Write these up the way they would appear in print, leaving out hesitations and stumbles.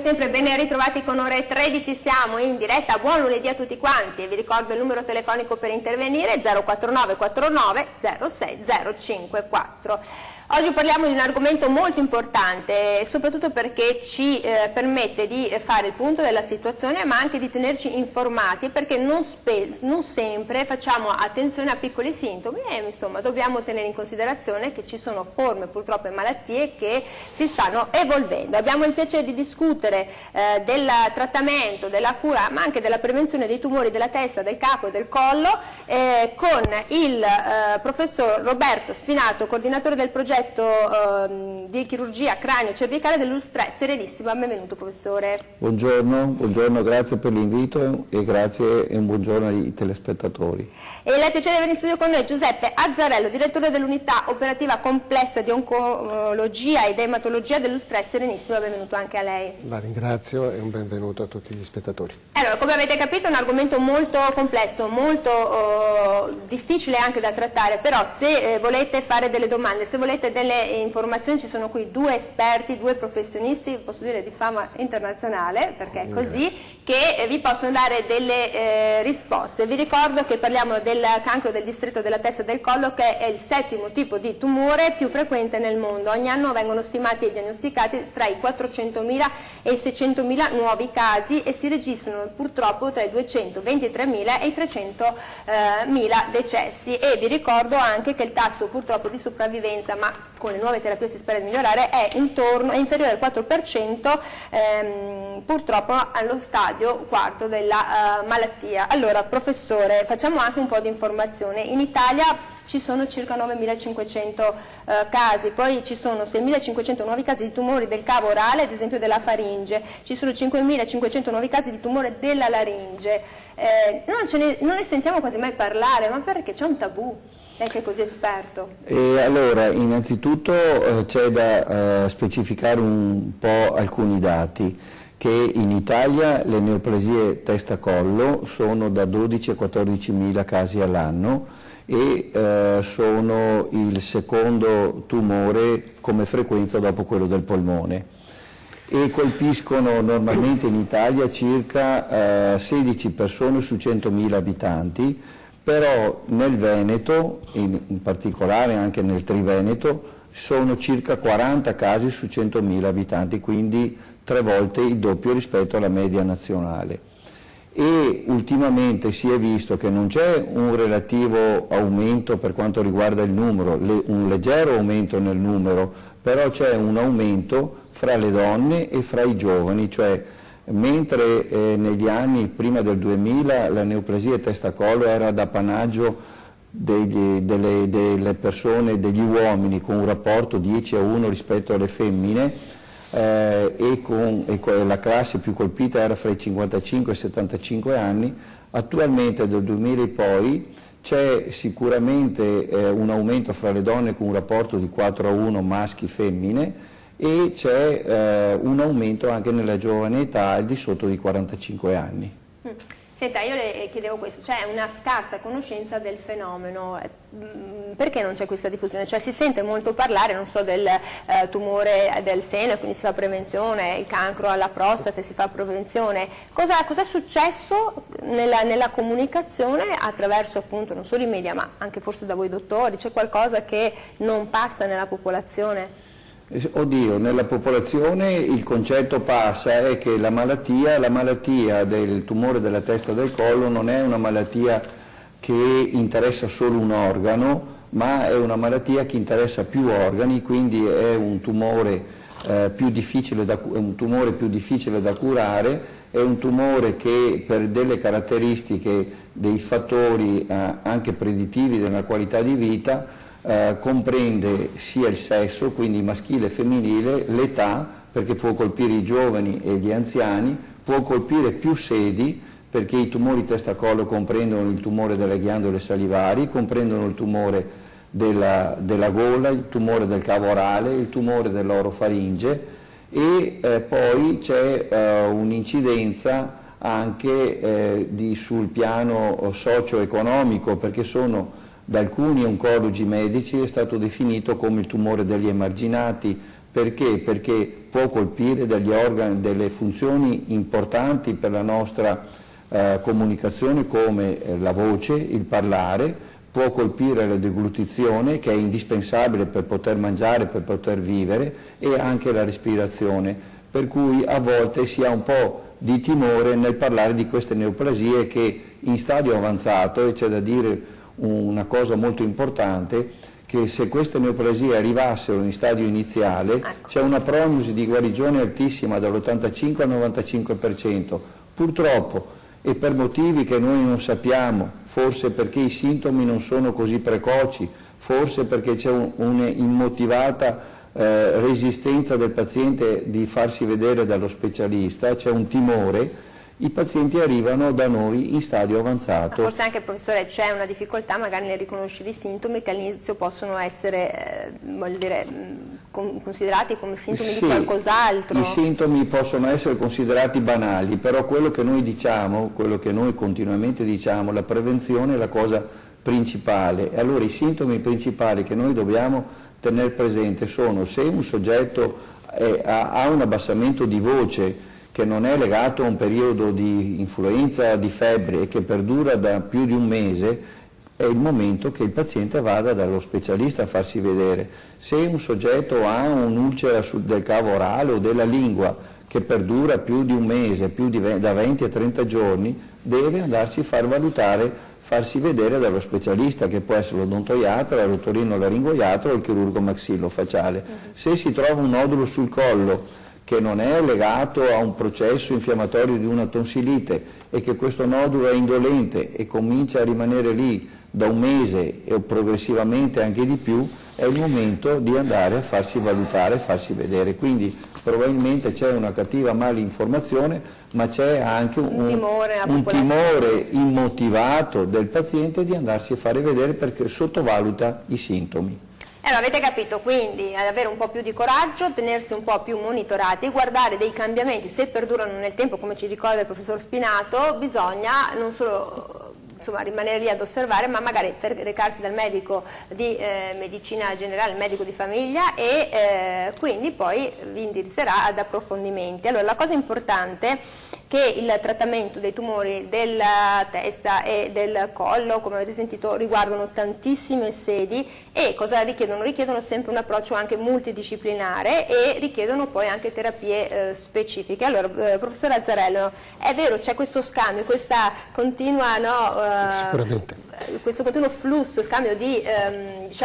sempre ben ritrovati con Ore 13, siamo in diretta, buon lunedì a tutti quanti e vi ricordo il numero telefonico per intervenire 049 49 06054. Oggi parliamo di un argomento molto importante, soprattutto perché ci permette di fare il punto della situazione, ma anche di tenerci informati, perché non sempre facciamo attenzione a piccoli sintomi e insomma dobbiamo tenere in considerazione che ci sono forme purtroppo e malattie che si stanno evolvendo. Abbiamo il piacere di discutere del trattamento, della cura, ma anche della prevenzione dei tumori della testa, del capo e del collo con il professor Roberto Spinato, coordinatore del progetto di chirurgia cranio-cervicale dell'Ustre Serenissima. Benvenuto professore. Buongiorno, grazie per l'invito e grazie e un buongiorno ai telespettatori. E lei piacere di avere in studio con noi Giuseppe Azzarello, direttore dell'unità operativa complessa di oncologia ed ematologia dell'Ustre Serenissima. Benvenuto anche a lei. La ringrazio e un benvenuto a tutti gli spettatori. Allora, come avete capito è un argomento molto complesso, molto difficile anche da trattare, però se volete fare delle domande, se volete delle informazioni, ci sono qui due esperti, due professionisti, posso dire di fama internazionale, perché è così, che vi possono dare delle risposte. Vi ricordo che parliamo del cancro del distretto della testa e del collo, che è il 7° tipo di tumore più frequente nel mondo. Ogni anno vengono stimati e diagnosticati tra i 400.000 e i 600.000 nuovi casi e si registrano purtroppo tra i 223.000 e i 300.000 decessi. E vi ricordo anche che il tasso purtroppo di sopravvivenza, ma con le nuove terapie si spera di migliorare, è inferiore al 4%, purtroppo allo stadio quarto della malattia. Allora professore, facciamo anche un po' di informazione. In Italia ci sono circa 9.500 casi, poi ci sono 6.500 nuovi casi di tumori del cavo orale, ad esempio della faringe, ci sono 5.500 nuovi casi di tumore della laringe. Non ne sentiamo quasi mai parlare, ma perché c'è un tabù? Lei che è così esperto. Allora, innanzitutto c'è da specificare un po' alcuni dati, che in Italia le neoplasie testa-collo sono da 12 a 14.000 casi all'anno e sono il secondo tumore come frequenza dopo quello del polmone e colpiscono normalmente in Italia circa 16 persone su 100.000 abitanti, però nel Veneto, in particolare anche nel Triveneto, sono circa 40 casi su 100.000 abitanti, quindi 3 volte il doppio rispetto alla media nazionale. E ultimamente si è visto che non c'è un relativo aumento per quanto riguarda il numero, un leggero aumento nel numero, però c'è un aumento fra le donne e fra i giovani, cioè mentre negli anni prima del 2000 la neoplasia testa-collo era d'appannaggio delle persone, degli uomini, con un rapporto 10:1 rispetto alle femmine, e la classe più colpita era fra i 55 e i 75 anni, attualmente dal 2000 in poi c'è sicuramente un aumento fra le donne con un rapporto di 4:1 maschi-femmine e c'è un aumento anche nella giovane età al di sotto di 45 anni. Senta, io le chiedevo questo, c'è una scarsa conoscenza del fenomeno, perché non c'è questa diffusione? Cioè si sente molto parlare, non so, del tumore del seno, quindi si fa prevenzione, il cancro alla prostata si fa prevenzione. Cosa è successo nella comunicazione attraverso appunto non solo i media ma anche forse da voi dottori? C'è qualcosa che non passa nella popolazione? Oddio, nella popolazione il concetto passa è che la malattia del tumore della testa e del collo non è una malattia che interessa solo un organo, ma è una malattia che interessa più organi, quindi è un tumore più difficile da curare, è un tumore che per delle caratteristiche, dei fattori anche predittivi della qualità di vita, comprende sia il sesso, quindi maschile e femminile, l'età, perché può colpire i giovani e gli anziani, può colpire più sedi, perché i tumori testa-collo comprendono il tumore delle ghiandole salivari, comprendono il tumore della gola, il tumore del cavo orale, il tumore dell'orofaringe e poi c'è un'incidenza anche sul piano socio-economico, perché da alcuni oncologi medici è stato definito come il tumore degli emarginati, Perché? Perché può colpire degli organi, delle funzioni importanti per la nostra comunicazione come la voce, il parlare, può colpire la deglutizione che è indispensabile per poter mangiare, per poter vivere, e anche la respirazione, per cui a volte si ha un po' di timore nel parlare di queste neoplasie che in stadio avanzato, e c'è da dire una cosa molto importante, che se queste neoplasie arrivassero in stadio iniziale c'è una prognosi di guarigione altissima dall'85 al 95%. Purtroppo, e per motivi che noi non sappiamo, forse perché i sintomi non sono così precoci, forse perché c'è un'immotivata resistenza del paziente di farsi vedere dallo specialista, c'è un timore, i pazienti arrivano da noi in stadio avanzato. Ma forse anche, professore, c'è una difficoltà magari nel riconoscere i sintomi che all'inizio possono essere voglio dire, considerati come sintomi di qualcos'altro. I sintomi possono essere considerati banali, però quello che noi diciamo, quello che noi continuamente diciamo, la prevenzione è la cosa principale. E allora i sintomi principali che noi dobbiamo tenere presente sono: se un soggetto ha un abbassamento di voce che non è legato a un periodo di influenza, di febbre, e che perdura da più di un mese, è il momento che il paziente vada dallo specialista a farsi vedere. Se un soggetto ha un'ulcera del cavo orale o della lingua che perdura più di un mese, da 20 a 30 giorni, deve andarsi a far valutare, farsi vedere dallo specialista, che può essere l'odontoiatra, l'otorinolaringoiatra o il chirurgo maxillofacciale. Se si trova un nodulo sul collo che non è legato a un processo infiammatorio di una tonsilite e che questo nodulo è indolente e comincia a rimanere lì da un mese e progressivamente anche di più, è il momento di andare a farsi valutare, farsi vedere. Quindi probabilmente c'è una cattiva malinformazione, ma c'è anche un timore immotivato del paziente di andarsi a fare vedere perché sottovaluta i sintomi. Allora, avete capito, quindi ad avere un po' più di coraggio, tenersi un po' più monitorati, guardare dei cambiamenti, se perdurano nel tempo, come ci ricorda il professor Spinato, bisogna non solo rimanere lì ad osservare, ma magari recarsi dal medico di medicina generale, il medico di famiglia, e quindi poi vi indirizzerà ad approfondimenti. Allora, la cosa importante è che il trattamento dei tumori della testa e del collo, come avete sentito, riguardano tantissime sedi e cosa richiedono? Richiedono sempre un approccio anche multidisciplinare e richiedono poi anche terapie specifiche. Allora, professor Azzarello, è vero, c'è questo scambio, questa continua Sicuramente. Questo continuo flusso, scambio di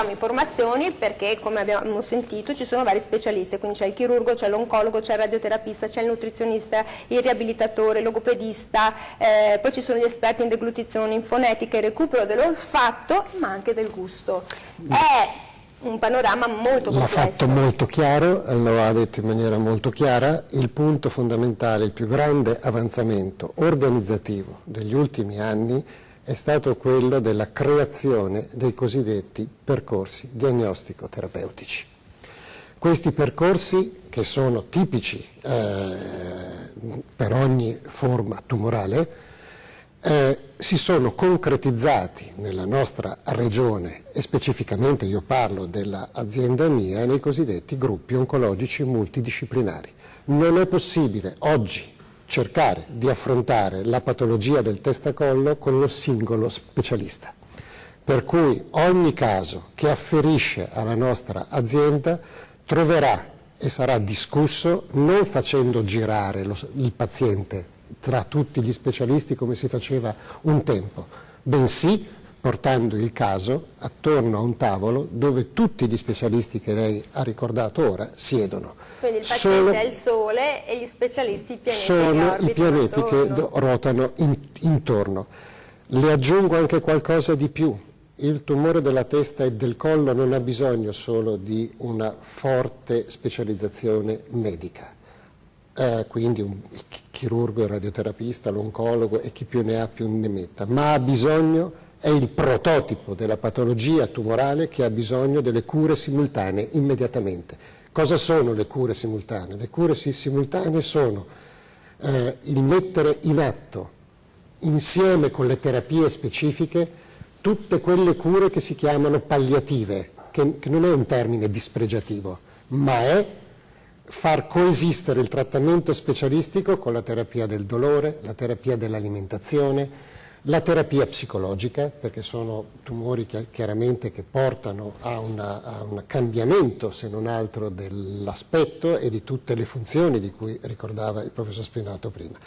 informazioni, perché come abbiamo sentito ci sono vari specialisti, quindi c'è il chirurgo, c'è l'oncologo, c'è il radioterapista, c'è il nutrizionista, il riabilitatore, il logopedista, poi ci sono gli esperti in deglutizione, in fonetica e recupero dell'olfatto, ma anche del gusto. È un panorama molto complesso. L'ha fatto molto chiaro, lo ha detto in maniera molto chiara. Il punto fondamentale, il più grande avanzamento organizzativo degli ultimi anni è stato quello della creazione dei cosiddetti percorsi diagnostico-terapeutici. Questi percorsi, che sono tipici per ogni forma tumorale, si sono concretizzati nella nostra regione, e specificamente io parlo dell'azienda mia, nei cosiddetti gruppi oncologici multidisciplinari. Non è possibile oggi cercare di affrontare la patologia del testacollo con lo singolo specialista, per cui ogni caso che afferisce alla nostra azienda troverà e sarà discusso non facendo girare il paziente tra tutti gli specialisti come si faceva un tempo, bensì portando il caso attorno a un tavolo dove tutti gli specialisti che lei ha ricordato ora siedono. Quindi il paziente è il Sole e gli specialisti i pianeti sono i pianeti che ruotano intorno. Le aggiungo anche qualcosa di più. Il tumore della testa e del collo non ha bisogno solo di una forte specializzazione medica. Quindi il chirurgo, il radioterapista, l'oncologo e chi più ne ha più ne metta, ma ha bisogno, è il prototipo della patologia tumorale che ha bisogno delle cure simultanee immediatamente. Cosa sono le cure simultanee? Le cure simultanee sono il mettere in atto, insieme con le terapie specifiche, tutte quelle cure che si chiamano palliative, che non è un termine dispregiativo, ma è far coesistere il trattamento specialistico con la terapia del dolore, la terapia dell'alimentazione, la terapia psicologica, perché sono tumori chiaramente che portano a un cambiamento, se non altro, dell'aspetto e di tutte le funzioni di cui ricordava il professor Spinato prima.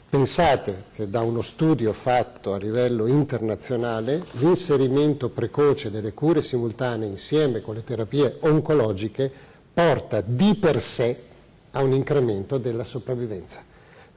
Pensate che da uno studio fatto a livello internazionale l'inserimento precoce delle cure simultanee insieme con le terapie oncologiche porta di per sé a un incremento della sopravvivenza.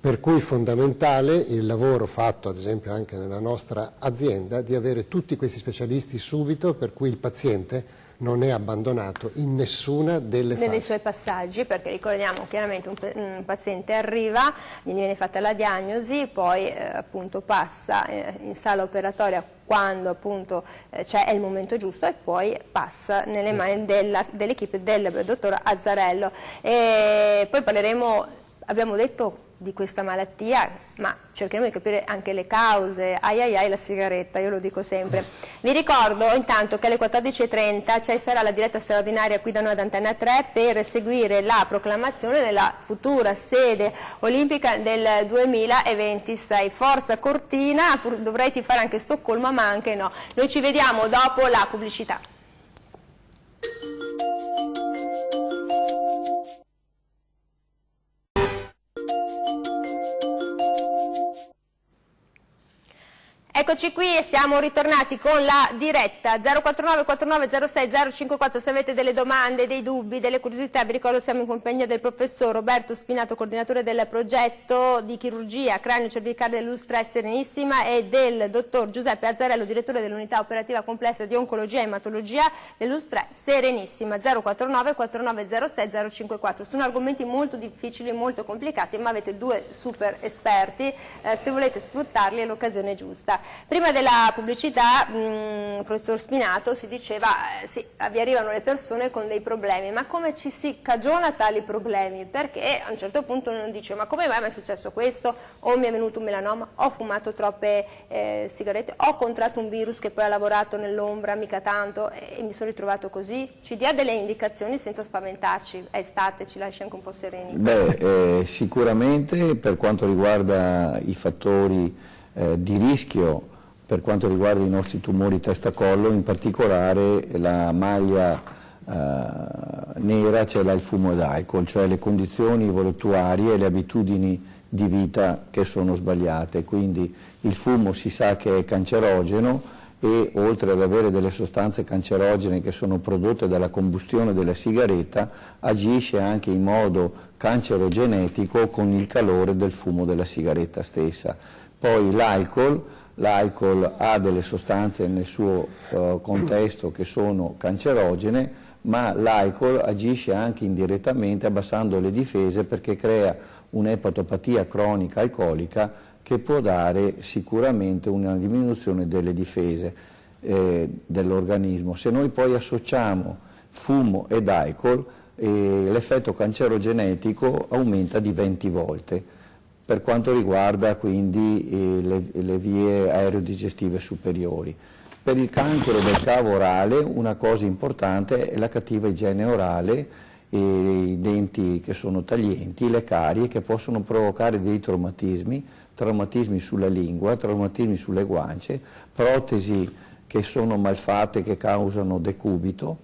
Per cui è fondamentale il lavoro fatto, ad esempio anche nella nostra azienda, di avere tutti questi specialisti subito, per cui il paziente non è abbandonato in nessuna delle fasi. Nei suoi passaggi, perché ricordiamo chiaramente un paziente arriva, gli viene fatta la diagnosi, poi appunto passa in sala operatoria quando appunto è il momento giusto e poi passa nelle mani dell'equipe del dottor Azzarello. E poi parleremo, abbiamo detto, di questa malattia, ma cercheremo di capire anche le cause. Ai la sigaretta, io lo dico sempre. Vi ricordo intanto che alle 14:30 ci sarà la diretta straordinaria qui da noi ad Antenna 3 per seguire la proclamazione della futura sede olimpica del 2026. Forza Cortina, dovrei tifare anche Stoccolma, ma anche no. Noi ci vediamo dopo la pubblicità. Eccoci qui e siamo ritornati con la diretta 049 49 06 054. Se avete delle domande, dei dubbi, delle curiosità, vi ricordo siamo in compagnia del professor Roberto Spinato, coordinatore del progetto di chirurgia cranio-cervicale dell'Ustra Serenissima, e del dottor Giuseppe Azzarello, direttore dell'unità operativa complessa di oncologia e ematologia dell'Ustra Serenissima. 049 49 06 054. Sono argomenti molto difficili, molto complicati, ma avete due super esperti, se volete sfruttarli è l'occasione giusta. Prima della pubblicità, professor Spinato, si diceva sì, vi arrivano le persone con dei problemi, ma come ci si cagiona tali problemi? Perché a un certo punto uno dice ma come mai mi è successo questo? O mi è venuto un melanoma, ho fumato troppe sigarette, ho contratto un virus che poi ha lavorato nell'ombra mica tanto e mi sono ritrovato così. Ci dia delle indicazioni senza spaventarci, è estate, ci lascia anche un po' sereni. Sicuramente per quanto riguarda i fattori di rischio, per quanto riguarda i nostri tumori testa-collo, in particolare la maglia nera ce l'ha il fumo d'alcol, cioè le condizioni voluttuarie e le abitudini di vita che sono sbagliate. Quindi il fumo si sa che è cancerogeno e oltre ad avere delle sostanze cancerogene che sono prodotte dalla combustione della sigaretta, agisce anche in modo cancerogenetico con il calore del fumo della sigaretta stessa. Poi l'alcol ha delle sostanze nel suo contesto che sono cancerogene, ma l'alcol agisce anche indirettamente abbassando le difese perché crea un'epatopatia cronica alcolica che può dare sicuramente una diminuzione delle difese dell'organismo. Se noi poi associamo fumo ed alcol, l'effetto cancerogenetico aumenta di 20 volte. Per quanto riguarda quindi le vie aerodigestive superiori. Per il cancro del cavo orale una cosa importante è la cattiva igiene orale, i denti che sono taglienti, le carie che possono provocare dei traumatismi sulla lingua, traumatismi sulle guance, protesi che sono malfatte che causano decubito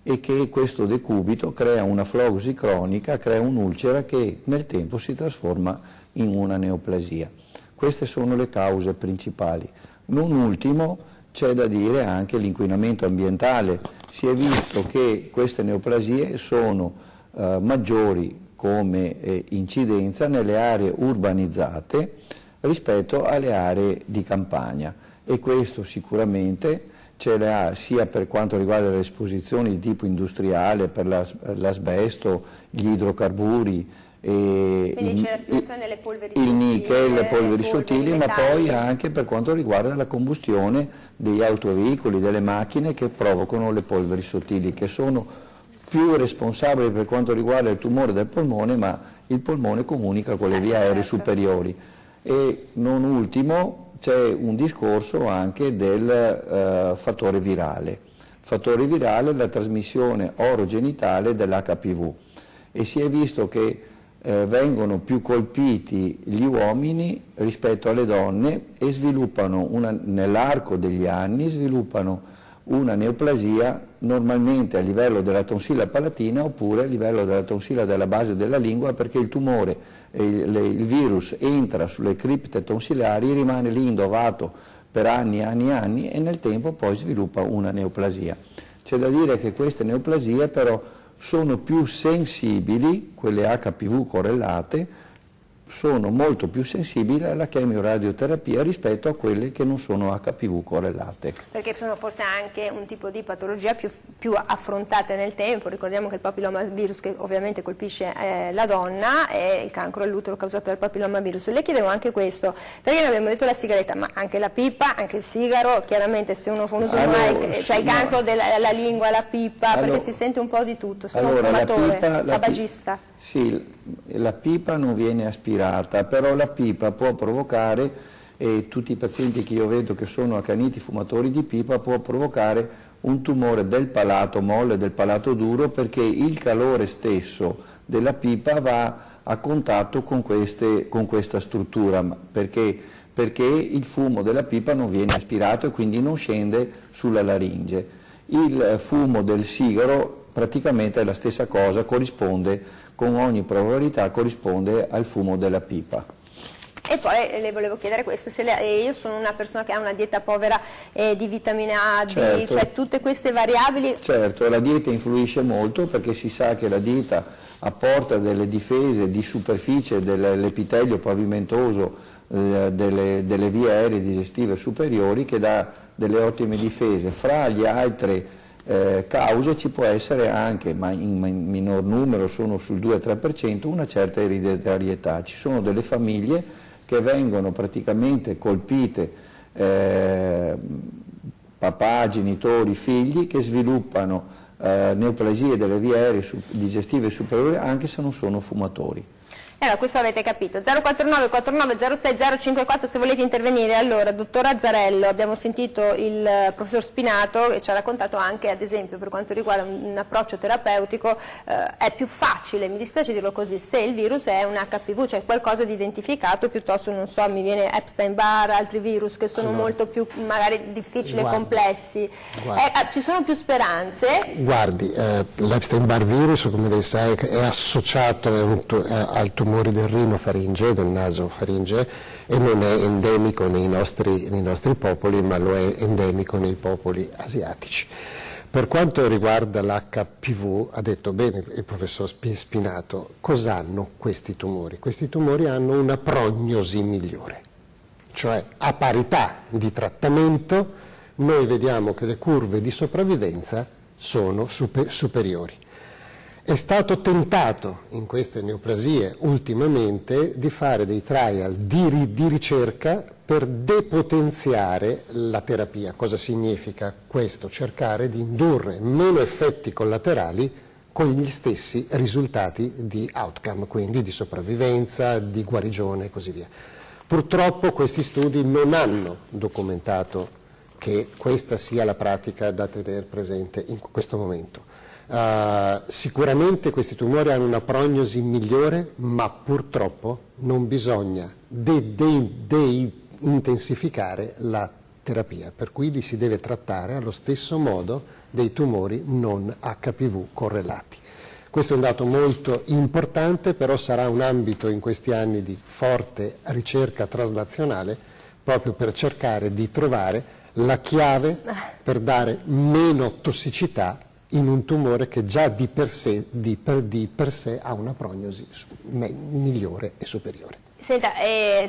e che questo decubito crea una flogosi cronica, crea un'ulcera che nel tempo si trasforma in una neoplasia. Queste sono le cause principali. Non ultimo c'è da dire anche l'inquinamento ambientale. Si è visto che queste neoplasie sono maggiori come incidenza nelle aree urbanizzate rispetto alle aree di campagna e questo sicuramente ce le ha sia per quanto riguarda le esposizioni di tipo industriale per l'asbesto, gli idrocarburi, quindi c'è la spiegazione delle polveri il nickel, le polveri sottili, ma poi anche per quanto riguarda la combustione degli autoveicoli, delle macchine che provocano le polveri sottili, che sono più responsabili per quanto riguarda il tumore del polmone, ma il polmone comunica con le vie aeree superiori. E non ultimo c'è un discorso anche del fattore virale. Fattore virale è la trasmissione orogenitale dell'HPV. e si è visto che vengono più colpiti gli uomini rispetto alle donne e sviluppano nell'arco degli anni sviluppano una neoplasia normalmente a livello della tonsilla palatina oppure a livello della tonsilla della base della lingua, perché il tumore, il virus entra sulle cripte tonsillari, rimane lì indovato per anni e nel tempo poi sviluppa una neoplasia. C'è da dire che queste neoplasie però sono più sensibili, quelle HPV correlate, sono molto più sensibili alla chemioradioterapia rispetto a quelle che non sono HPV correlate. Perché sono forse anche un tipo di patologia più affrontate nel tempo. Ricordiamo che il papillomavirus, che ovviamente colpisce la donna, è il cancro all'utero causato dal papillomavirus. Le chiedevo anche questo, perché noi abbiamo detto la sigaretta, ma anche la pipa, anche il sigaro, chiaramente se uno fa un uso c'è il cancro della lingua, la pipa, perché si sente un po' di tutto, sono un fumatore, tabagista. Sì, la pipa non viene aspirata, però la pipa può provocare, e tutti i pazienti che io vedo che sono accaniti fumatori di pipa, può provocare un tumore del palato molle, del palato duro, perché il calore stesso della pipa va a contatto con questa struttura, perché il fumo della pipa non viene aspirato e quindi non scende sulla laringe. Il fumo del sigaro praticamente è la stessa cosa, con ogni probabilità corrisponde al fumo della pipa. E poi le volevo chiedere questo, io sono una persona che ha una dieta povera di vitamina A, D, certo, cioè tutte queste variabili. Certo, la dieta influisce molto, perché si sa che la dieta apporta delle difese di superficie dell'epitelio pavimentoso delle vie aeree digestive superiori, che dà delle ottime difese. Fra le altre cause ci può essere anche, ma in minor numero, sono sul 2-3%, una certa ereditarietà. Ci sono delle famiglie che vengono praticamente colpite, papà, genitori, figli, che sviluppano neoplasie delle vie aeree digestive superiori anche se non sono fumatori. Allora, questo avete capito. 049 49 06 054 se volete intervenire. Allora, dottor Azzarello, abbiamo sentito il professor Spinato che ci ha raccontato anche, ad esempio, per quanto riguarda un approccio terapeutico, è più facile, mi dispiace dirlo così, se il virus è un HPV, cioè qualcosa di identificato, piuttosto, non so, mi viene Epstein-Barr, altri virus che sono molto più magari difficili e complessi. Ci sono più speranze? Guardi, l'Epstein-Barr virus, come lei sa, è associato al tumore del rinofaringe, del nasofaringe, e non è endemico nei nostri popoli, ma lo è endemico nei popoli asiatici. Per quanto riguarda l'HPV, ha detto bene il professor Spinato, cosa hanno questi tumori? Questi tumori hanno una prognosi migliore, cioè a parità di trattamento noi vediamo che le curve di sopravvivenza sono superiori. È stato tentato in queste neoplasie ultimamente di fare dei trial di ricerca per depotenziare la terapia. Cosa significa questo? Cercare di indurre meno effetti collaterali con gli stessi risultati di outcome, quindi di sopravvivenza, di guarigione e così via. Purtroppo questi studi non hanno documentato che questa sia la pratica da tenere presente in questo momento. Sicuramente questi tumori hanno una prognosi migliore, ma purtroppo non bisogna intensificare la terapia, per cui li si deve trattare allo stesso modo dei tumori non HPV correlati. Questo è un dato molto importante, però sarà un ambito in questi anni di forte ricerca traslazionale, proprio per cercare di trovare la chiave per dare meno tossicità in un tumore che già di per sé ha una prognosi migliore e superiore. Senta,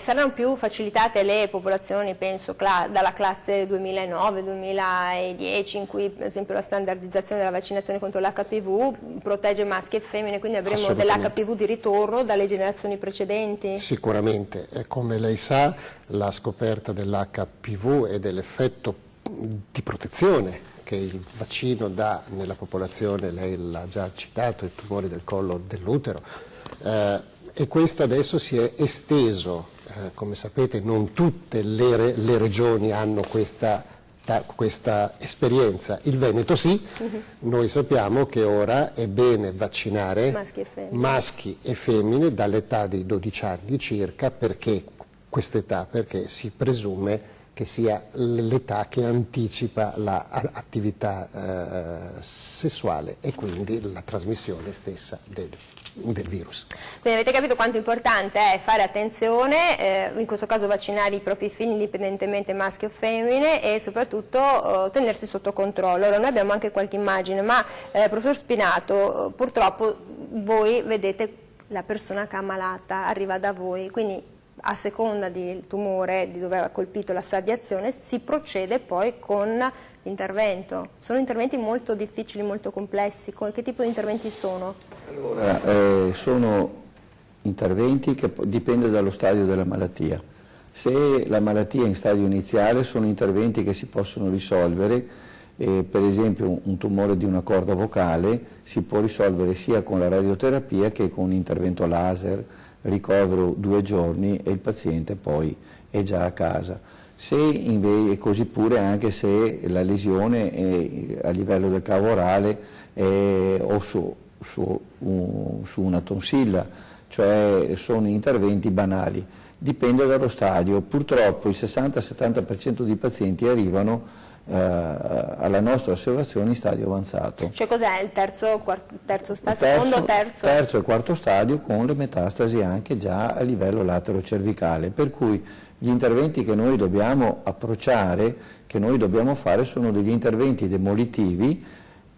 saranno più facilitate le popolazioni, penso, dalla classe 2009-2010, in cui per esempio la standardizzazione della vaccinazione contro l'HPV protegge maschi e femmine, quindi avremo dell'HPV di ritorno dalle generazioni precedenti? Sicuramente, come lei sa, la scoperta dell'HPV e dell'effetto di protezione che il vaccino dà nella popolazione, lei l'ha già citato, i tumori del collo dell'utero, e questo adesso si è esteso, come sapete non tutte le regioni hanno questa questa esperienza. Il Veneto sì, noi sappiamo che ora è bene vaccinare maschi e femmine dall'età di 12 anni circa, perché quest'età? Perché si presume che sia l'età che anticipa l'attività sessuale e quindi la trasmissione stessa del virus. Quindi avete capito quanto importante è fare attenzione, in questo caso vaccinare i propri figli indipendentemente maschio o femmine, e soprattutto tenersi sotto controllo. Ora, noi abbiamo anche qualche immagine, ma professor Spinato, purtroppo voi vedete la persona che è ammalata, arriva da voi, quindi a seconda del tumore, di dove ha colpito la stadiazione, si procede poi con l'intervento. Sono interventi molto difficili, molto complessi. Che tipo di interventi sono? Allora, sono interventi che dipende dallo stadio della malattia. Se la malattia è in stadio iniziale, sono interventi che si possono risolvere, per esempio un tumore di una corda vocale si può risolvere sia con la radioterapia che con un intervento laser, ricovero 2 giorni e il paziente poi è già a casa. Se invece, così pure anche se la lesione è a livello del cavo orale o su una tonsilla, cioè sono interventi banali, dipende dallo stadio. Purtroppo il 60-70% dei pazienti arrivano alla nostra osservazione in stadio avanzato. Cioè cos'è il terzo stadio? Secondo, terzo? Terzo e quarto stadio, con le metastasi anche già a livello latero-cervicale, per cui gli interventi che noi dobbiamo approcciare, che noi dobbiamo fare, sono degli interventi demolitivi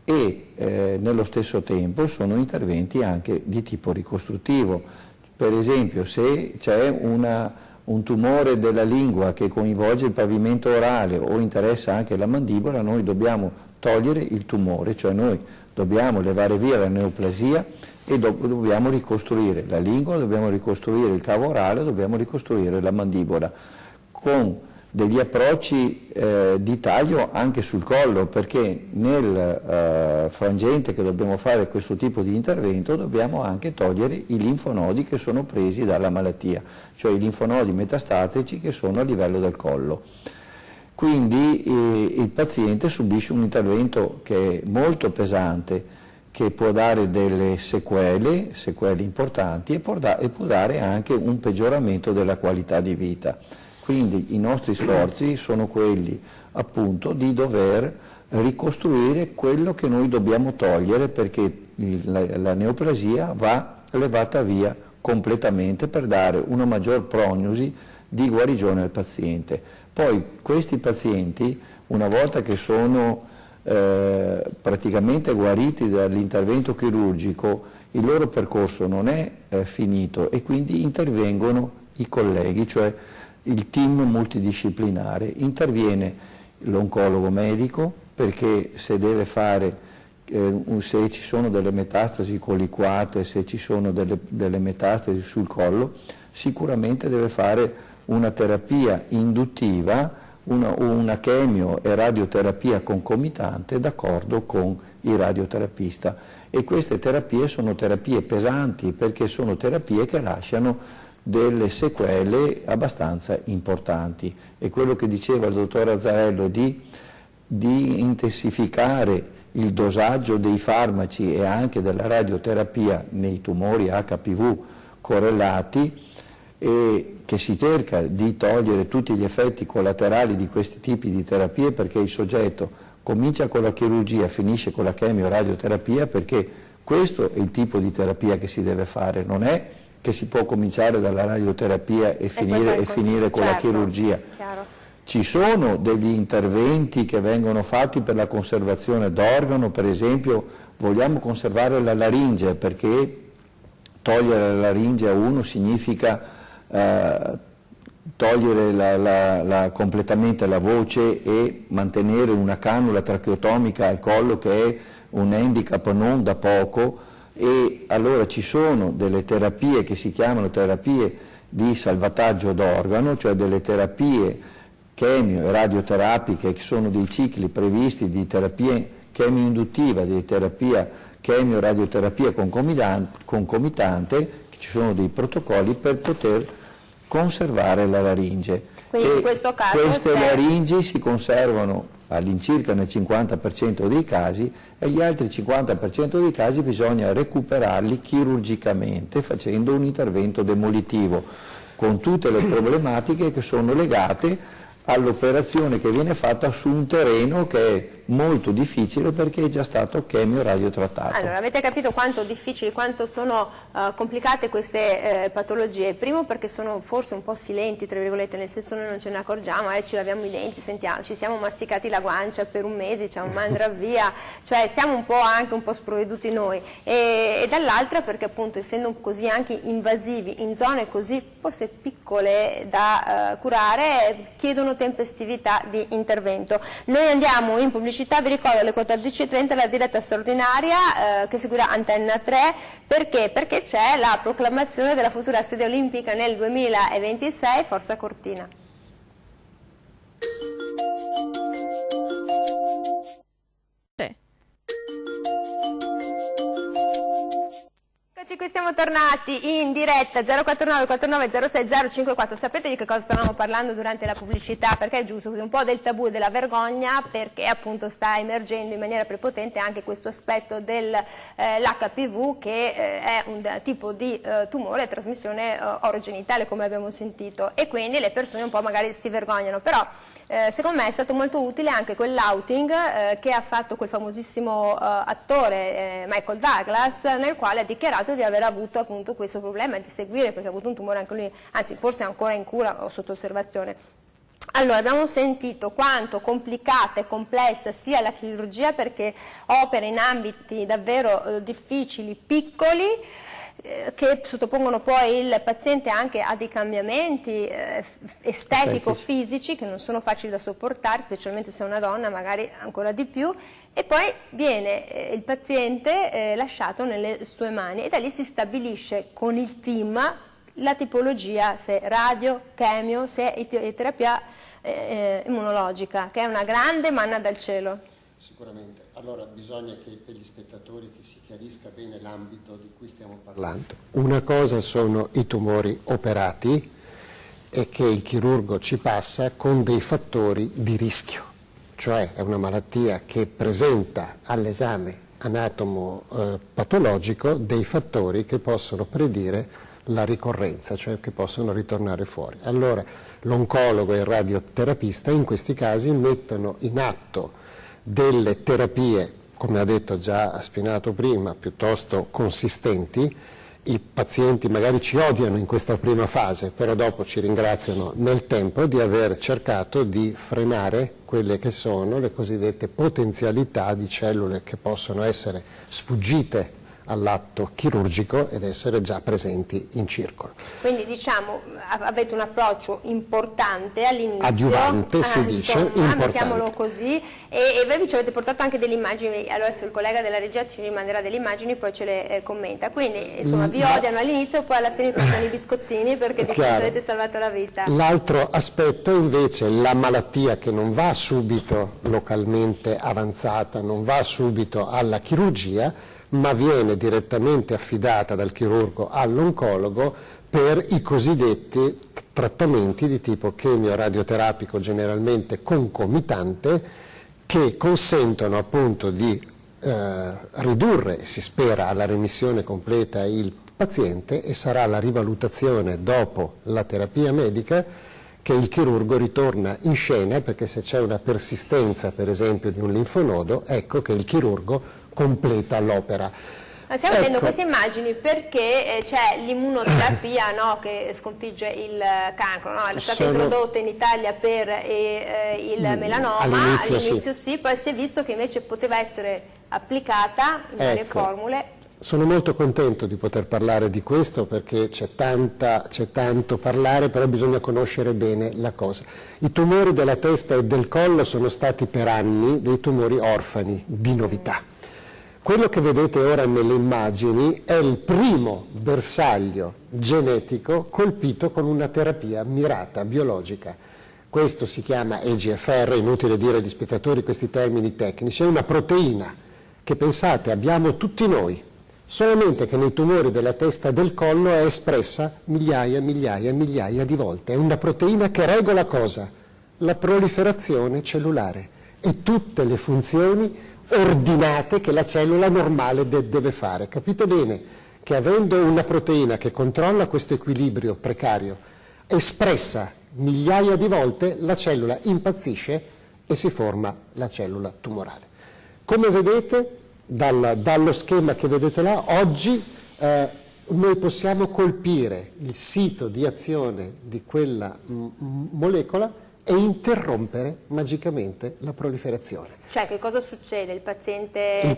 e nello stesso tempo sono interventi anche di tipo ricostruttivo. Per esempio, se c'è un tumore della lingua che coinvolge il pavimento orale o interessa anche la mandibola, noi dobbiamo togliere il tumore, cioè noi dobbiamo levare via la neoplasia e dobbiamo ricostruire la lingua, dobbiamo ricostruire il cavo orale, dobbiamo ricostruire la mandibola, con degli approcci di taglio anche sul collo, perché nel frangente che dobbiamo fare questo tipo di intervento dobbiamo anche togliere i linfonodi che sono presi dalla malattia, cioè i linfonodi metastatici che sono a livello del collo. Quindi il paziente subisce un intervento che è molto pesante, che può dare delle sequele importanti e può dare anche un peggioramento della qualità di vita. Quindi i nostri sforzi sono quelli appunto di dover ricostruire quello che noi dobbiamo togliere, perché la neoplasia va levata via completamente per dare una maggior prognosi di guarigione al paziente. Poi questi pazienti, una volta che sono praticamente guariti dall'intervento chirurgico, il loro percorso non è finito e quindi intervengono i colleghi, cioè il team multidisciplinare. Interviene l'oncologo medico, perché se deve fare, se ci sono delle metastasi coliquate, se ci sono delle metastasi sul collo, sicuramente deve fare una terapia induttiva, una chemio e radioterapia concomitante d'accordo con il radioterapista, e queste terapie sono terapie pesanti, perché sono terapie che lasciano delle sequele abbastanza importanti. E quello che diceva il dottor Azzarello di intensificare il dosaggio dei farmaci e anche della radioterapia nei tumori HPV correlati, e che si cerca di togliere tutti gli effetti collaterali di questi tipi di terapie, perché il soggetto comincia con la chirurgia, finisce con la chemioradioterapia, perché questo è il tipo di terapia che si deve fare, non è che si può cominciare dalla radioterapia e finire con la chirurgia. Chiaro. Ci sono degli interventi che vengono fatti per la conservazione d'organo, per esempio vogliamo conservare la laringe, perché togliere la laringe a uno significa togliere completamente la voce e mantenere una cannula tracheotomica al collo, che è un handicap non da poco. E allora ci sono delle terapie che si chiamano terapie di salvataggio d'organo, cioè delle terapie chemio e radioterapiche, che sono dei cicli previsti di terapia chemio-induttiva, di terapia chemio-radioterapia concomitante, che ci sono dei protocolli per poter conservare la laringe. Quindi in questo caso queste laringi si conservano all'incirca nel 50% dei casi, e gli altri 50% dei casi bisogna recuperarli chirurgicamente facendo un intervento demolitivo, con tutte le problematiche che sono legate all'operazione che viene fatta su un terreno che è molto difficile perché è già stato chemio-radiotrattato. Allora, avete capito quanto difficili, quanto sono complicate queste patologie? Primo perché sono forse un po' silenti, tra virgolette, nel senso noi non ce ne accorgiamo, ci laviamo i denti, sentiamo, ci siamo masticati la guancia per un mese, diciamo, ma andrà via, cioè siamo un po' anche un po' sprovveduti noi, e dall'altra perché appunto essendo così anche invasivi in zone così forse piccole da curare, chiedono tempestività di intervento. Noi andiamo in pubblicità, vi ricordo alle 14:30 la diretta straordinaria che seguirà Antenna 3, perché c'è la proclamazione della futura sede olimpica nel 2026, Forza Cortina. Qui siamo tornati in diretta 049 49 06 054. Sapete di che cosa stavamo parlando durante la pubblicità? Perché è giusto, un po' del tabù e della vergogna, perché appunto sta emergendo in maniera prepotente anche questo aspetto dell'HPV, che è un tipo di tumore a trasmissione orogenitale, come abbiamo sentito, e quindi le persone un po' magari si vergognano, però secondo me è stato molto utile anche quell'outing che ha fatto quel famosissimo attore Michael Douglas, nel quale ha dichiarato di aver avuto appunto questo problema di seguire, perché ha avuto un tumore anche lui, anzi forse ancora in cura o sotto osservazione. Allora, abbiamo sentito quanto complicata e complessa sia la chirurgia, perché opera in ambiti davvero difficili, piccoli, che sottopongono poi il paziente anche a dei cambiamenti estetico-fisici che non sono facili da sopportare, specialmente se è una donna, magari ancora di più, e poi viene il paziente lasciato nelle sue mani, e da lì si stabilisce con il team la tipologia, se radio, chemio, se è terapia immunologica, che è una grande manna dal cielo. Sicuramente. Allora bisogna che per gli spettatori che si chiarisca bene l'ambito di cui stiamo parlando. Una cosa sono i tumori operati e che il chirurgo ci passa con dei fattori di rischio, cioè è una malattia che presenta all'esame anatomo-patologico dei fattori che possono predire la ricorrenza, cioè che possono ritornare fuori. Allora l'oncologo e il radioterapista in questi casi mettono in atto delle terapie, come ha detto già Spinato prima, piuttosto consistenti. I pazienti magari ci odiano in questa prima fase, però dopo ci ringraziano nel tempo di aver cercato di frenare quelle che sono le cosiddette potenzialità di cellule che possono essere sfuggite all'atto chirurgico ed essere già presenti in circolo. Quindi diciamo avete un approccio importante all'inizio, adiuvante si dice, importante. Mettiamolo così, e voi ci avete portato anche delle immagini, allora se il collega della regia ci rimanderà delle immagini poi ce le commenta, quindi insomma vi odiano all'inizio, poi alla fine prendono i biscottini perché di questo avete salvato la vita. L'altro aspetto invece, la malattia che non va subito localmente avanzata, non va subito alla chirurgia, ma viene direttamente affidata dal chirurgo all'oncologo per i cosiddetti trattamenti di tipo chemio-radioterapico, generalmente concomitante, che consentono appunto di ridurre, si spera, alla remissione completa il paziente, e sarà la rivalutazione dopo la terapia medica che il chirurgo ritorna in scena, perché se c'è una persistenza per esempio di un linfonodo, ecco che il chirurgo completa l'opera. Stiamo vedendo queste immagini perché c'è l'immunoterapia, no, che sconfigge il cancro, no? È stata introdotta in Italia per il melanoma, all'inizio sì, poi si è visto che invece poteva essere applicata in varie formule. Sono molto contento di poter parlare di questo perché c'è tanto parlare, però bisogna conoscere bene la cosa. I tumori della testa e del collo sono stati per anni dei tumori orfani di novità. Quello che vedete ora nelle immagini è il primo bersaglio genetico colpito con una terapia mirata, biologica. Questo si chiama EGFR, inutile dire agli spettatori questi termini tecnici, è una proteina che, pensate, abbiamo tutti noi, solamente che nei tumori della testa e del collo è espressa migliaia di volte. È una proteina che regola cosa? La proliferazione cellulare. e tutte le funzioni ordinate che la cellula normale deve fare. Capite bene che avendo una proteina che controlla questo equilibrio precario, espressa migliaia di volte, la cellula impazzisce e si forma la cellula tumorale. Come vedete dallo schema che vedete là, oggi noi possiamo colpire il sito di azione di quella molecola e interrompere magicamente la proliferazione. Cioè, che cosa succede? Il paziente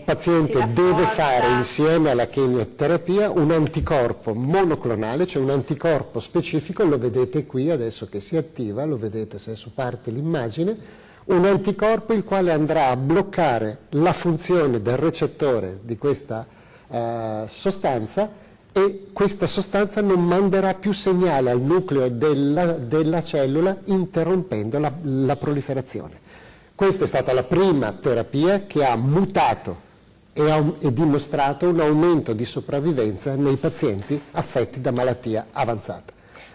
deve fare insieme alla chemioterapia un anticorpo monoclonale, cioè un anticorpo specifico, lo vedete qui adesso che si attiva, lo vedete se su parte l'immagine, un anticorpo il quale andrà a bloccare la funzione del recettore di questa sostanza, e questa sostanza non manderà più segnale al nucleo della cellula, interrompendo la proliferazione. Questa è stata la prima terapia che ha mutato e dimostrato un aumento di sopravvivenza nei pazienti affetti da malattia avanzata.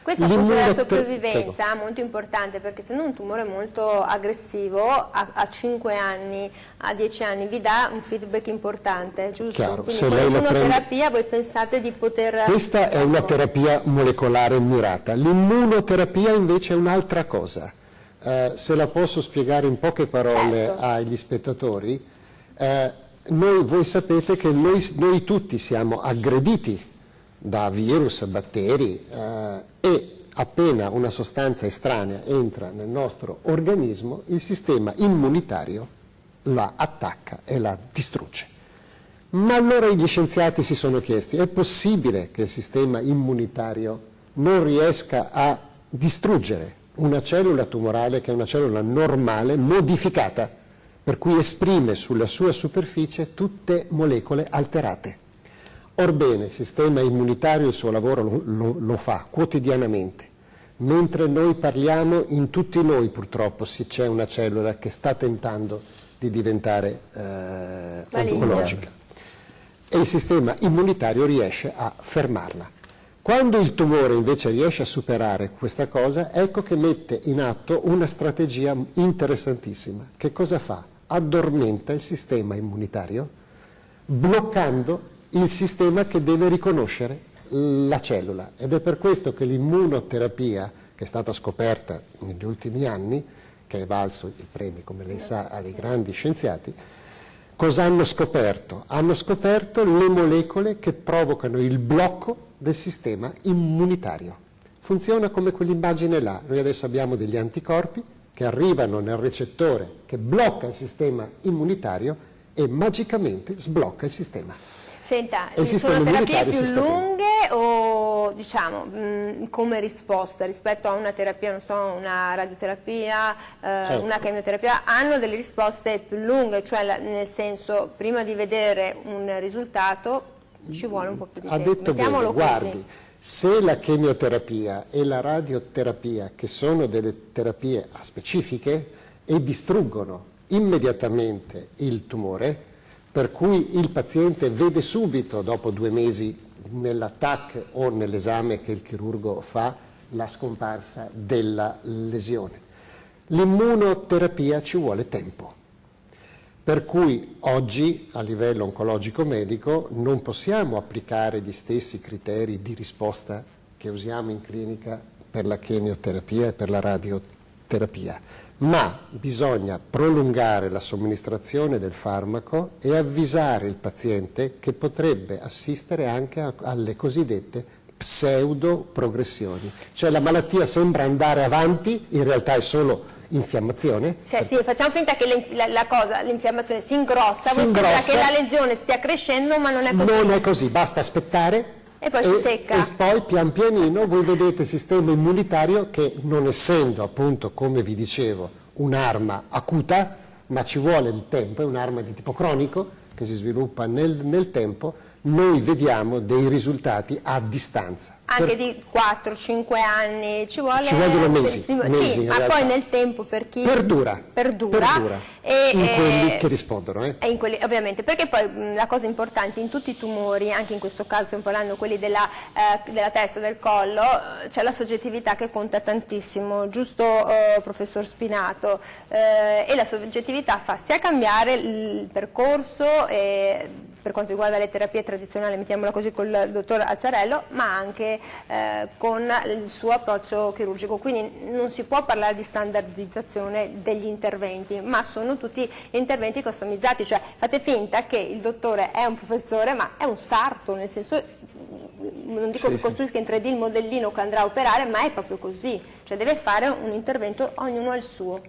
Questo punto della sopravvivenza è molto importante, perché se no un tumore molto aggressivo a 5 anni, a 10 anni vi dà un feedback importante, giusto? Chiaro, quindi se con lei l'immunoterapia voi pensate di poter... Questa è una terapia molecolare mirata, l'immunoterapia invece è un'altra cosa. Se la posso spiegare in poche parole, certo, agli spettatori, voi sapete che noi tutti siamo aggrediti da virus, batteri, e appena una sostanza estranea entra nel nostro organismo, il sistema immunitario la attacca e la distrugge. Ma allora gli scienziati si sono chiesti: è possibile che il sistema immunitario non riesca a distruggere una cellula tumorale che è una cellula normale, modificata, per cui esprime sulla sua superficie tutte molecole alterate? Orbene, il sistema immunitario il suo lavoro lo fa quotidianamente. Mentre noi parliamo, in tutti noi purtroppo c'è una cellula che sta tentando di diventare oncologica. E il sistema immunitario riesce a fermarla. Quando il tumore invece riesce a superare questa cosa, ecco che mette in atto una strategia interessantissima. Che cosa fa? Addormenta il sistema immunitario, bloccando il sistema che deve riconoscere la cellula, ed è per questo che l'immunoterapia, che è stata scoperta negli ultimi anni, che è valso il premio, come lei sa, a dei grandi scienziati, cosa hanno scoperto? Hanno scoperto le molecole che provocano il blocco del sistema immunitario. Funziona come quell'immagine là. Noi adesso abbiamo degli anticorpi che arrivano nel recettore che blocca il sistema immunitario e magicamente sblocca il sistema. Senta, sono terapie più lunghe o, diciamo, come risposta rispetto a una terapia, non so, una radioterapia, una chemioterapia, hanno delle risposte più lunghe, cioè nel senso, prima di vedere un risultato ci vuole un po' più di tempo. Ha detto bene, guardi, se la chemioterapia e la radioterapia, che sono delle terapie specifiche e distruggono immediatamente il tumore, per cui il paziente vede subito, dopo 2 mesi, nell'attacco o nell'esame che il chirurgo fa, la scomparsa della lesione. L'immunoterapia ci vuole tempo, per cui oggi a livello oncologico medico non possiamo applicare gli stessi criteri di risposta che usiamo in clinica per la chemioterapia e per la radioterapia, ma bisogna prolungare la somministrazione del farmaco e avvisare il paziente che potrebbe assistere anche alle cosiddette pseudoprogressioni, cioè la malattia sembra andare avanti, in realtà è solo infiammazione. Cioè sì, facciamo finta che l'infiammazione si ingrossa, sembra che la lesione stia crescendo, ma non è così. Non è così, basta aspettare e poi si secca. E poi pian pianino voi vedete il sistema immunitario che, non essendo appunto, come vi dicevo, un'arma acuta, ma ci vuole il tempo, è un'arma di tipo cronico che si sviluppa nel tempo, noi vediamo dei risultati a distanza. Anche di 4-5 anni ci vogliono mesi, sì, mesi ma poi nel tempo per chi perdura in quelli che rispondono. Ovviamente, perché poi la cosa importante in tutti i tumori, anche in questo caso stiamo parlando quelli della testa, del collo, c'è la soggettività che conta tantissimo, giusto professor Spinato? E la soggettività fa sia cambiare il percorso per quanto riguarda le terapie tradizionali, mettiamola così, col dottor Azzarello, ma anche con il suo approccio chirurgico. Quindi non si può parlare di standardizzazione degli interventi, ma sono tutti interventi customizzati, cioè fate finta che il dottore è un professore, ma è un sarto, nel senso, non dico che costruisca in 3D il modellino che andrà a operare, ma è proprio così, cioè deve fare un intervento, ognuno ha il suo.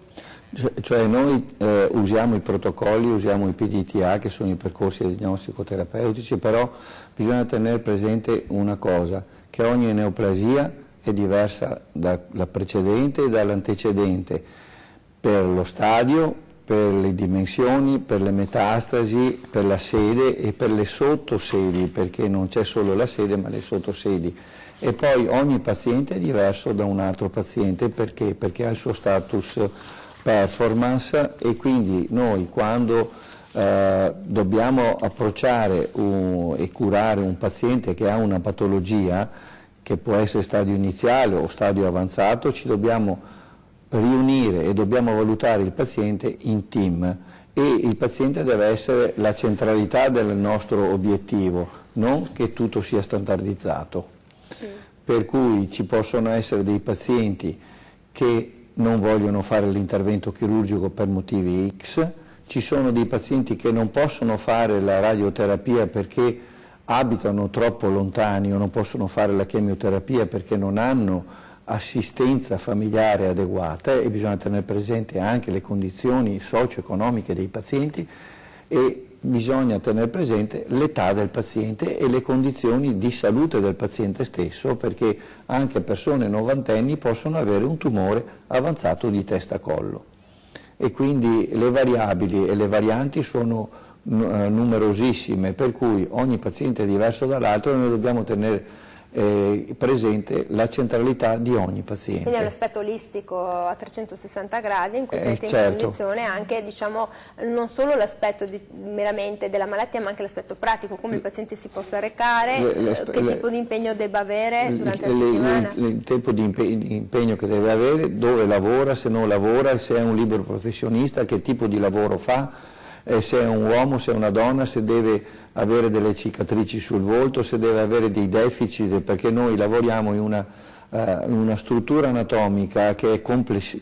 Cioè noi usiamo i protocolli, usiamo i PDTA, che sono i percorsi diagnostico-terapeutici, però bisogna tenere presente una cosa, che ogni neoplasia è diversa dalla precedente e dall'antecedente, per lo stadio, per le dimensioni, per le metastasi, per la sede e per le sottosedi, perché non c'è solo la sede ma le sottosedi. E poi ogni paziente è diverso da un altro paziente, perché ha il suo status performance, e quindi noi quando dobbiamo approcciare e curare un paziente che ha una patologia, che può essere stadio iniziale o stadio avanzato, ci dobbiamo riunire e dobbiamo valutare il paziente in team, e il paziente deve essere la centralità del nostro obiettivo, non che tutto sia standardizzato. Per cui ci possono essere dei pazienti che non vogliono fare l'intervento chirurgico per motivi X, ci sono dei pazienti che non possono fare la radioterapia perché abitano troppo lontani o non possono fare la chemioterapia perché non hanno assistenza familiare adeguata, e bisogna tenere presente anche le condizioni socio-economiche dei pazienti, e bisogna tenere presente l'età del paziente e le condizioni di salute del paziente stesso, perché anche persone novantenni possono avere un tumore avanzato di testa-collo. E quindi le variabili e le varianti sono numerosissime, per cui ogni paziente è diverso dall'altro e noi dobbiamo tenere presente la centralità di ogni paziente. Quindi è un aspetto olistico a 360 gradi in cui tenete in condizione anche, diciamo, non solo l'aspetto meramente della malattia, ma anche l'aspetto pratico, come il paziente si possa recare, che tipo di impegno debba avere durante la settimana. Il tipo di impegno che deve avere, dove lavora, se non lavora, se è un libero professionista, che tipo di lavoro fa, se è un uomo, se è una donna, se deve avere delle cicatrici sul volto, se deve avere dei deficit, perché noi lavoriamo in una struttura anatomica che è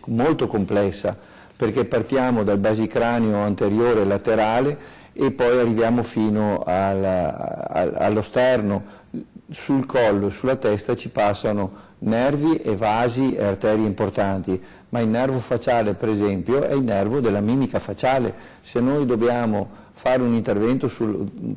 molto complessa, perché partiamo dal basicranio anteriore e laterale e poi arriviamo fino allo sterno. Sul collo e sulla testa ci passano nervi e vasi e arterie importanti, ma il nervo facciale, per esempio, è il nervo della mimica facciale. Se noi dobbiamo fare un intervento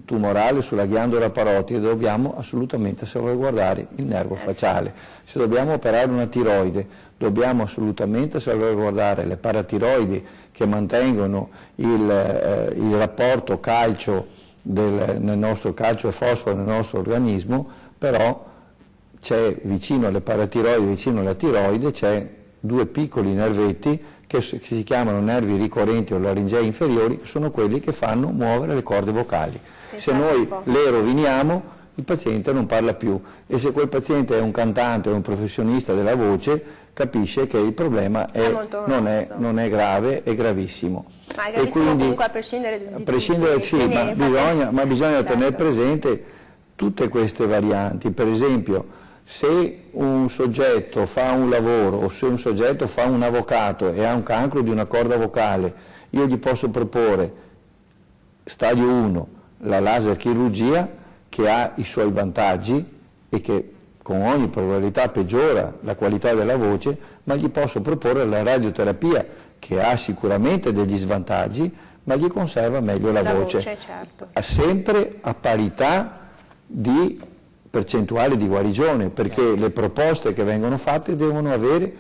tumorale sulla ghiandola parotide, dobbiamo assolutamente salvaguardare il nervo facciale. Se dobbiamo operare una tiroide, dobbiamo assolutamente salvaguardare le paratiroidi che mantengono il rapporto calcio nel nostro calcio e fosforo nel nostro organismo, però c'è vicino alle paratiroidi, vicino alla tiroide, c'è due piccoli nervetti che si chiamano nervi ricorrenti o laringei inferiori, che sono quelli che fanno muovere le corde vocali. Se noi le roviniamo, il paziente non parla più, e se quel paziente è un cantante o un professionista della voce, capisce che il problema non è grave, è gravissimo. Ma è gravissimo, e quindi, comunque, a prescindere sì, ma bisogna tenere presente tutte queste varianti. Per esempio, se un soggetto fa un lavoro o se un soggetto fa un avvocato e ha un cancro di una corda vocale, io gli posso proporre stadio 1, la laser chirurgia, che ha i suoi vantaggi e che con ogni probabilità peggiora la qualità della voce, ma gli posso proporre la radioterapia, che ha sicuramente degli svantaggi, ma gli conserva meglio la voce. Certo. Sempre a parità di percentuale di guarigione, perché le proposte che vengono fatte devono avere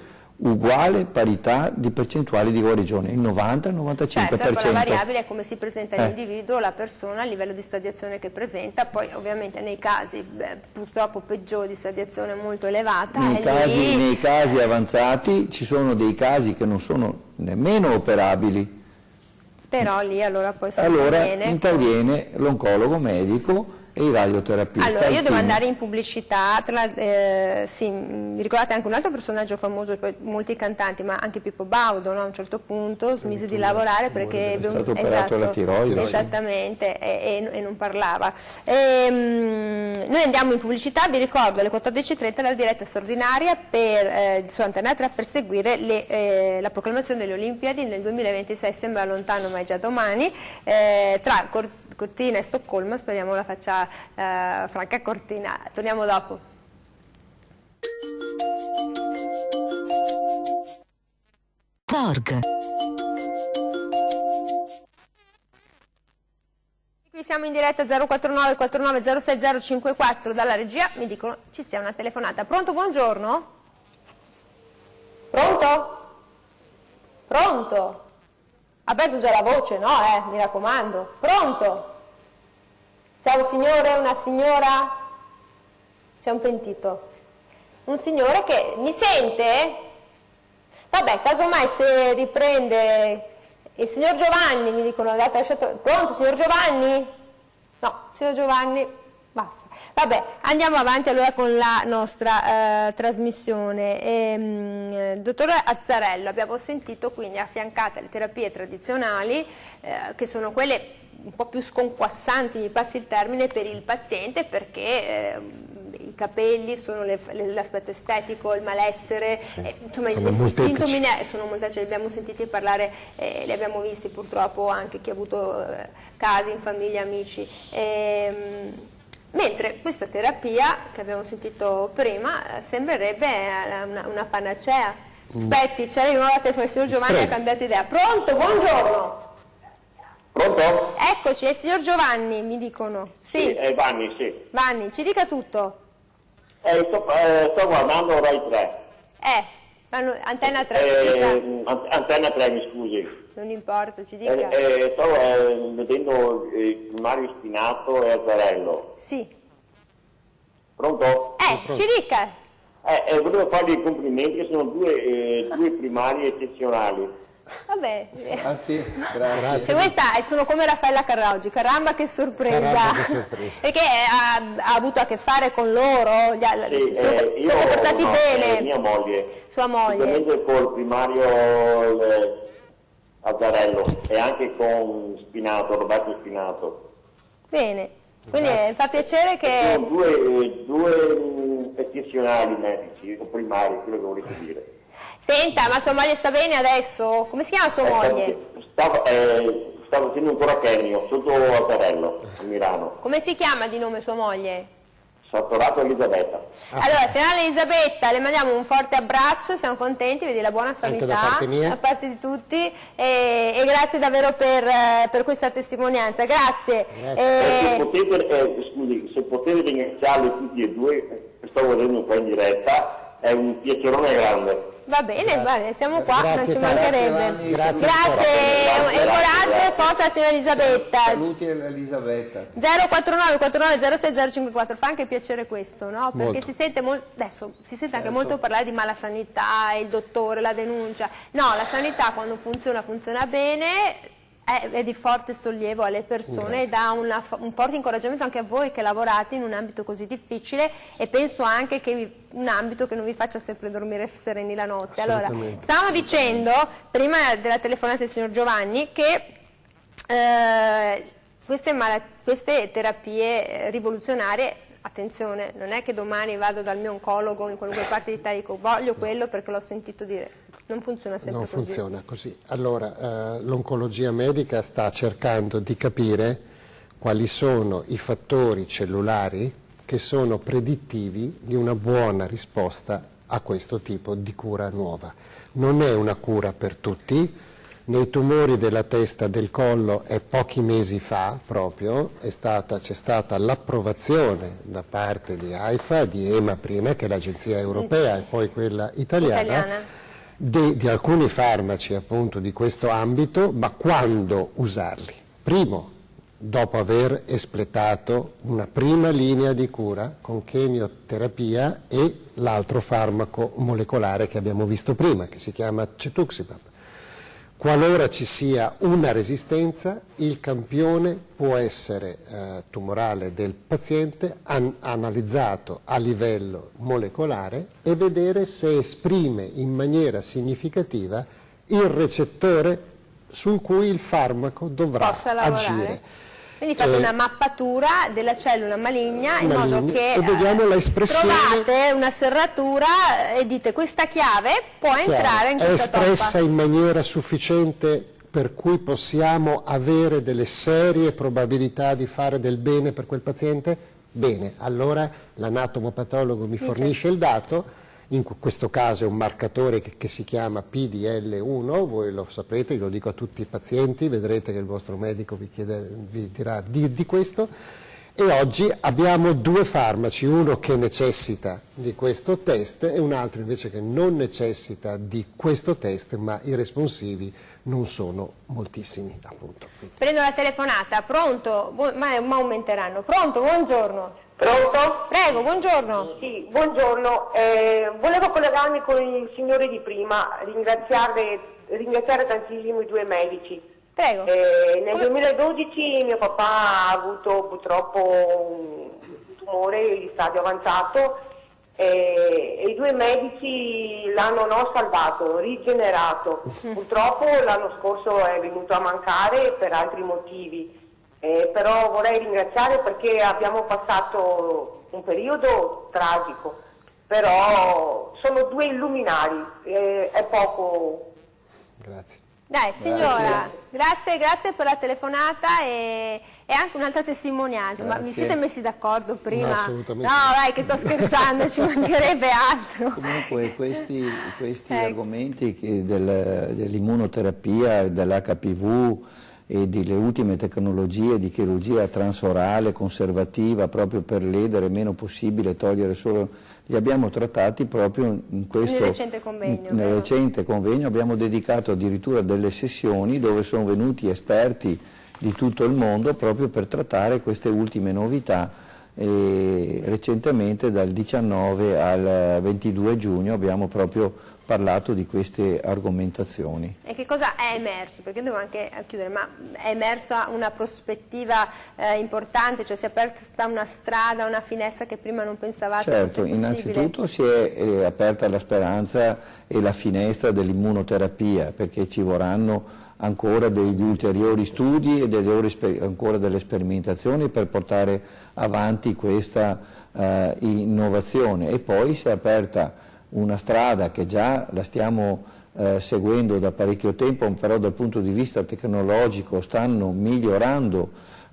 uguale parità di percentuali di guarigione, il 90-95%. Certo, poi la variabile è come si presenta l'individuo, la persona, a livello di stadiazione che presenta, poi ovviamente nei casi purtroppo peggiori di stadiazione molto elevata. Nei casi avanzati ci sono dei casi che non sono nemmeno operabili. Però lì allora poi interviene l'oncologo medico e i radioterapisti. Allora, io devo andare in pubblicità, sì, mi ricordate anche un altro personaggio famoso, molti cantanti, ma anche Pippo Baudo, no? A un certo punto smise di lavorare perché è stato operato alla tiroide. Esattamente, e non parlava. Noi andiamo in pubblicità, vi ricordo alle 14:30 la diretta straordinaria su Antena 3 per seguire la proclamazione delle Olimpiadi nel 2026, sembra lontano ma è già domani, tra Cortina e Stoccolma, speriamo la faccia Franca Cortina. Torniamo dopo. Porg. Qui siamo in diretta 049 49 06 054 dalla regia, mi dicono ci sia una telefonata. Pronto, buongiorno? Pronto? Pronto? Ha perso già la voce, no? Mi raccomando. Pronto? C'è un signore, una signora? C'è un pentito. Un signore che mi sente? Vabbè, casomai se riprende il signor Giovanni, mi dicono, pronto signor Giovanni? No, signor Giovanni, basta. Vabbè, andiamo avanti allora con la nostra trasmissione. Dottore Azzarello, abbiamo sentito quindi affiancate alle terapie tradizionali, che sono quelle un po' più sconquassanti, mi passi il termine, per il paziente, perché i capelli sono l'aspetto estetico, il malessere, insomma i sintomi sono molteplici, li abbiamo sentiti parlare, li abbiamo visti purtroppo anche chi ha avuto casi in famiglia, amici. Mentre questa terapia che abbiamo sentito prima sembrerebbe una panacea. Aspetti, c'è una nuova telefonata, il signor Giovanni ha cambiato idea. Pronto, buongiorno. Pronto? Eccoci, è il signor Giovanni, mi dicono. Sì, è Vanni, sì. Vanni, ci dica tutto. Sto guardando Rai 3. Antenna 3, Antenna 3, mi scusi. Non importa, ci dica. Sto vedendo Mario Spinato e Azzarello. Sì. Pronto? Ci dica. Volevo fargli i complimenti, che sono due primari eccezionali. Vabbè, Grazie, grazie. Se vuoi sono come Raffaella Carrà oggi, caramba che sorpresa, perché ha avuto a che fare con loro, sono portati bene. Mia moglie, sua moglie, sicuramente col primario Azzarello e anche con Spinato, Roberto Spinato. Bene, quindi fa piacere che... Sono due eccezionali medici, o primari, quello che volete dire. Senta, ma sua moglie sta bene adesso? Come si chiama sua moglie? Stavo facendo ancora Kenio, sotto Azzarello, a Milano. Come si chiama di nome sua moglie? Sartorato Elisabetta. Allora, signora Elisabetta, le mandiamo un forte abbraccio, siamo contenti, vedi la buona sanità da parte di tutti e grazie davvero per questa testimonianza, grazie. Se potete ringraziarli tutti e due, sto vedendo un po' in diretta, è un piacerone grande. Va bene, siamo qua, grazie, non ci mancherebbe. Grazie, e coraggio e forza signora Elisabetta. Saluti Elisabetta. 049 49 06 054, fa anche piacere questo, no? Perché si sente adesso si sente anche molto parlare di mala sanità, il dottore, la denuncia. No, la sanità quando funziona bene, è di forte sollievo alle persone e dà un forte incoraggiamento anche a voi che lavorate in un ambito così difficile, e penso anche che un ambito che non vi faccia sempre dormire sereni la notte. Allora, stavamo dicendo prima della telefonata del signor Giovanni che queste terapie rivoluzionarie, attenzione, non è che domani vado dal mio oncologo in qualunque parte d'Italia e dico voglio quello perché l'ho sentito dire. Non funziona sempre così. Non funziona così. Allora, l'oncologia medica sta cercando di capire quali sono i fattori cellulari che sono predittivi di una buona risposta a questo tipo di cura nuova. Non è una cura per tutti. Nei tumori della testa e del collo pochi mesi fa proprio c'è stata l'approvazione da parte di AIFA, di EMA prima, che è l'agenzia europea, e poi quella italiana, di alcuni farmaci appunto di questo ambito, ma quando usarli? Primo, dopo aver espletato una prima linea di cura con chemioterapia e l'altro farmaco molecolare che abbiamo visto prima, che si chiama cetuximab. Qualora ci sia una resistenza, il campione può essere tumorale del paziente, analizzato a livello molecolare e vedere se esprime in maniera significativa il recettore sul cui il farmaco dovrà agire. Quindi fate una mappatura della cellula maligna in modo che e vediamo l'espressione, trovate una serratura e dite questa chiave può entrare in questa toppa. È espressa in maniera sufficiente per cui possiamo avere delle serie probabilità di fare del bene per quel paziente? Bene, allora l'anatomopatologo mi fornisce il dato. In questo caso è un marcatore che si chiama PDL1, voi lo saprete, lo dico a tutti i pazienti, vedrete che il vostro medico vi dirà di questo. E oggi abbiamo due farmaci, uno che necessita di questo test e un altro invece che non necessita di questo test, ma i responsivi non sono moltissimi, appunto. Prendo la telefonata, pronto? Ma aumenteranno. Pronto, buongiorno. Pronto? Prego, buongiorno. Sì, buongiorno. Volevo collegarmi con il signore di prima, ringraziare tantissimo i due medici. Prego. Nel 2012 mio papà ha avuto purtroppo un tumore di stadio avanzato e i due medici l'hanno salvato, rigenerato. Purtroppo l'anno scorso è venuto a mancare per altri motivi. Però vorrei ringraziare perché abbiamo passato un periodo tragico, però sono due illuminari, è poco. Grazie. Dai signora, grazie per la telefonata e anche un'altra testimonianza. Ma vi siete messi d'accordo prima? No, assolutamente. No, dai, che sto scherzando, ci mancherebbe altro. Comunque questi argomenti dell'immunoterapia, dell'HPV e delle ultime tecnologie di chirurgia transorale conservativa proprio per ledere meno possibile, togliere solo, li abbiamo trattati proprio in questo, nel recente convegno. Nel recente convegno abbiamo dedicato addirittura delle sessioni dove sono venuti esperti di tutto il mondo proprio per trattare queste ultime novità. E recentemente dal 19 al 22 giugno abbiamo proprio parlato di queste argomentazioni. E che cosa è emerso? Perché devo anche chiudere, ma è emersa una prospettiva importante, cioè si è aperta una strada, una finestra che prima non pensavate fosse possibile? Innanzitutto si è aperta la speranza e la finestra dell'immunoterapia, perché ci vorranno ancora degli ulteriori studi e ancora delle sperimentazioni per portare avanti questa innovazione. E poi si è aperta una strada che già la stiamo seguendo da parecchio tempo, però dal punto di vista tecnologico stanno migliorando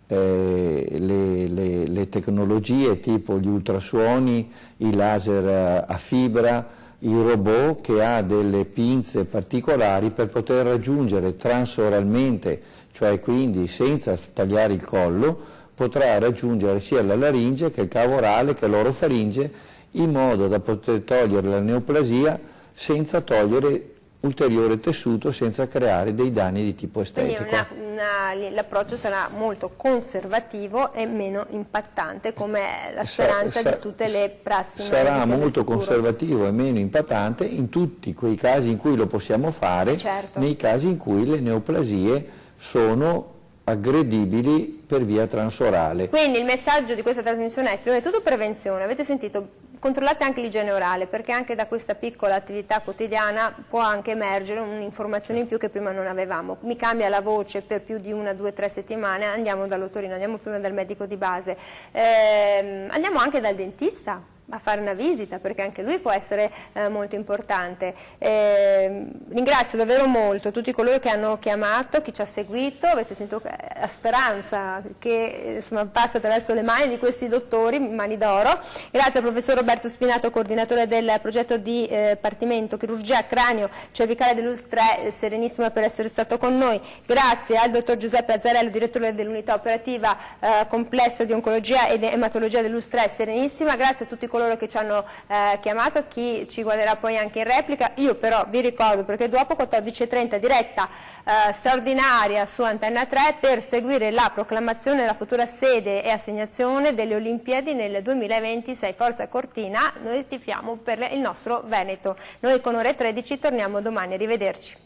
le tecnologie tipo gli ultrasuoni, i laser a fibra, il robot che ha delle pinze particolari per poter raggiungere transoralmente, cioè quindi senza tagliare il collo, potrà raggiungere sia la laringe che il cavo orale che l'orofaringe, in modo da poter togliere la neoplasia senza togliere ulteriore tessuto, senza creare dei danni di tipo estetico. Quindi l'approccio sarà molto conservativo e meno impattante, come la speranza di tutte le prassi. Sarà molto conservativo e meno impattante in tutti quei casi in cui lo possiamo fare, nei casi in cui le neoplasie sono aggredibili per via transorale. Quindi il messaggio di questa trasmissione è prima di tutto prevenzione, avete sentito? Controllate anche l'igiene orale, perché anche da questa piccola attività quotidiana può anche emergere un'informazione in più che prima non avevamo. Mi cambia la voce per più di 1, 2, 3 settimane, andiamo dall'otorino, andiamo prima dal medico di base, andiamo anche dal dentista a fare una visita, perché anche lui può essere molto importante. Ringrazio davvero molto tutti coloro che hanno chiamato, chi ci ha seguito, avete sentito la speranza che insomma, passa attraverso le mani di questi dottori, mani d'oro. Grazie al professor Roberto Spinato, coordinatore del progetto di Partimento Chirurgia Cranio Cervicale dell'ULSS-3, serenissima per essere stato con noi. Grazie al dottor Giuseppe Azzarello, direttore dell'unità operativa complessa di oncologia ed ematologia dell'ULSS-3, serenissima. Grazie a tutti coloro coloro che ci hanno chiamato, chi ci guarderà poi anche in replica. Io però vi ricordo, perché dopo 14:30 diretta straordinaria su Antenna 3 per seguire la proclamazione della futura sede e assegnazione delle Olimpiadi nel 2026. Forza Cortina, noi tifiamo per il nostro Veneto. Noi con Ore 13 torniamo domani, arrivederci.